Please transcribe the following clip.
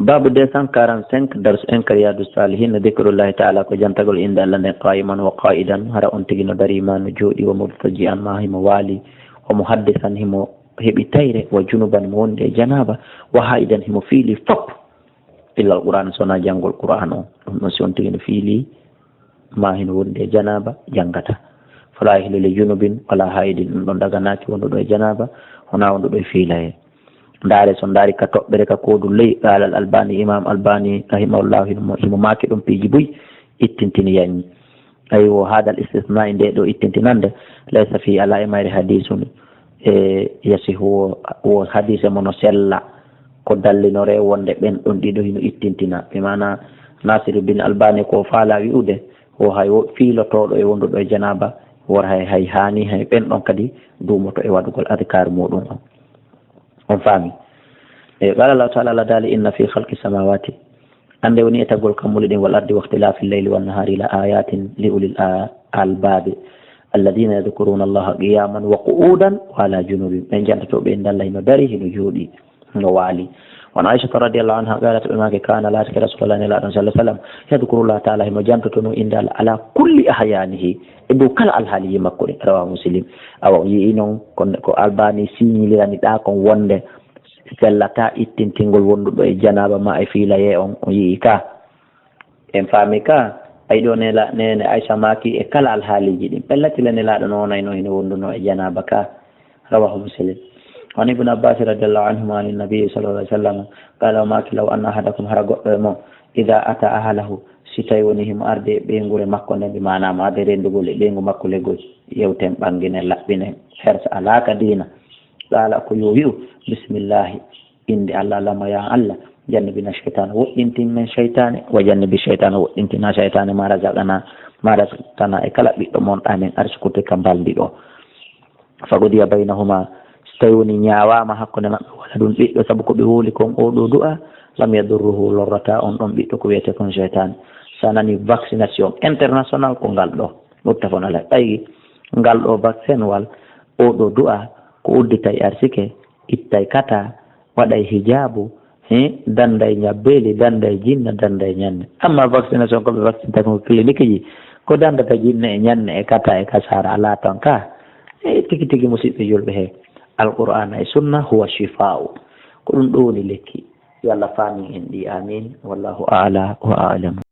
باب 245 درس رياض الصالحين ذكر الله تعالى ko jantagol inde Allah nden qa'iman wa qa'idan hara on tigi no dari ma no jodi wa murtaji'an ma himo wali wa muhaddisan himo hebi tayre wa junuban mo wonde janaba wa haidan himo fiili fop illa alquran sona jangol qur'an o dum non si on tigi no fiili ma hino wonde janaba jangata fala hilu li junubin wala haidin don daga nati wondo do janaba hona wondo do fiilaye ndare so ndari ka toɓɓere ka kodu ley alal albani imam albani rahimahullah himo maki ɗum piiji buy ittintini yanñi aywo haadal istisna nde ɗo ittintinande laysa fi ala e mayre hadisun yasihu wo hadise mono sella ko dallinore wonde ɓen ɗon ɗiɗo hino ittintina ɓe mana nasiruddin albani ko faala wi'ude o hay fiilotoɗo e wonduɗo e janaba wor hay hani hay ɓen ɗon kadi dumoto e waɗugol adkar muɗum on faami qala Allah ta'ala la dali inna fi khalqi samawati ande woni etagol kamule din wal ardi waqtilafi al-layli wan nahari la ayatin li ulil albab alladhina yadhkuruna Allah qiyaman wa qu'udan wa ala junubin ben jantato be dalla no dari hino jodi no wali wan Aisha radhiyallahu anha qalat ma kana la takra rasulullah sallallahu alaihi wasallam yadhkuru Allah ta'ala himo jantato no indal ala kulli ahyanihi ebu kala alhali makko rawa muslim awa yi non ko albani signilani da kon wonde sellata ittintingol wonduɗo e janaba ma e fiilaye on o yii ka en faami ka ay ɗo nene Aisha maki e kala alhaaliji ɗin ɓellatile nelaɗo nonayno hino wonduno e janaba ka rawahu muslim wani ibn abbas radiallahu anhuma an nabi sallallahu alaihi wasallam qala maki law anna ahadakum hara goɗɗo e mo ida ata ahalahu si tawi woni himo arde ɓeygure makko nde manama arde rendugol e ɓeygu makko legol yewten ɓangine laɓɓine hersa alaka dina qala ko yo wi'u bismillahi inde Allah lama ya Allah jannibina shaytan woɗɗintin men shaytane wa jannibi shaytan woɗɗintina shaytane ma razaqtana e kala ɓiɗɗo monɗa men arsukute ka balɗi ɗo fagodiya baynahuma so tawi woni ñawama hakkude maɓɓe wala ɗum ɓiɗɗo saabu ko ɓe woli kon oɗo du'a lam yadurruhu lorrata on ɗon ɓiɗɗo ko wiyete kon shaytane sa nani vaccination international ko ngal ɗo muttafon ala ɓayi ngal ɗo vaccin wal oɗo du'a ko udditay arsike ittay kata waɗay hijabu danday ñabbeli danday jinna danday ñanne amma vaccination ko ɓe vaccine ko clinique ji ko dandata jinne e ñanne e kata e kasara ala ton ka tigi tigi musidɓe julɓe he alqur'ana e sunna huwa shifa'u ko ɗum ɗo woni lekki yo Allah faami en ɗi amin wallahu a'la wa a'lam